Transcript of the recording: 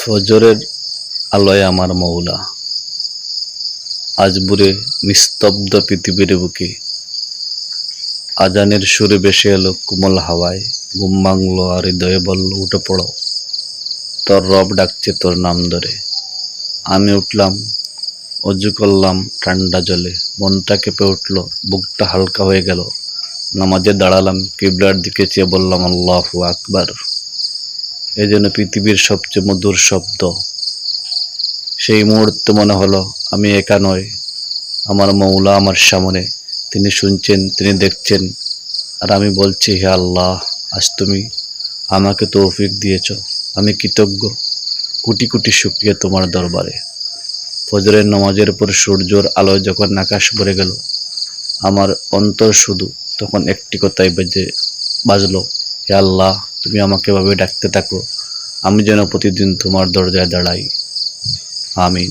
ফজরের আলোয় আমার মৌলা, আজ বুড়ে নিস্তব্ধ পৃথিবীর বুকে আজানের সুরে ভেসে এলো কোমল হাওয়ায়। ঘুম ভাঙল আর হৃদয়ে বলল, উঠে পড়ো, তোর রব ডাকছে তোর নাম ধরে। আমি উঠলাম, অজু করলাম ঠান্ডা জলে, মনটা কেঁপে উঠল, বুকটা হালকা হয়ে গেল। নামাজে দাঁড়ালাম, কিবলার দিকে চেয়ে বললাম, আল্লাহু আকবার। এই যেন পৃথিবীর সবচেয়ে মধুর শব্দ। সেই মুহূর্তে মনে হলো আমি একা নয়, আমার মৌলা আমার সামনে। তিনি শুনছেন, তিনি দেখছেন, আর আমি বলছি, হে আল্লাহ, আজ তুমি আমাকে তৌফিক দিয়েছ। আমি কৃতজ্ঞ, কোটি কোটি শুকরিয়া তোমার দরবারে। ফজরের নামাজের পর সূর্যের আলোয় যখন আকাশ ভরে গেল, আমার অন্তর শুধু তখন একটি কথাই বাজলো, হে আল্লাহ, তুমি আমাকে এভাবে ডাকতে থাকো, আমি যেন প্রতিদিন তোমার দরজায় দাঁড়াই। আমিন।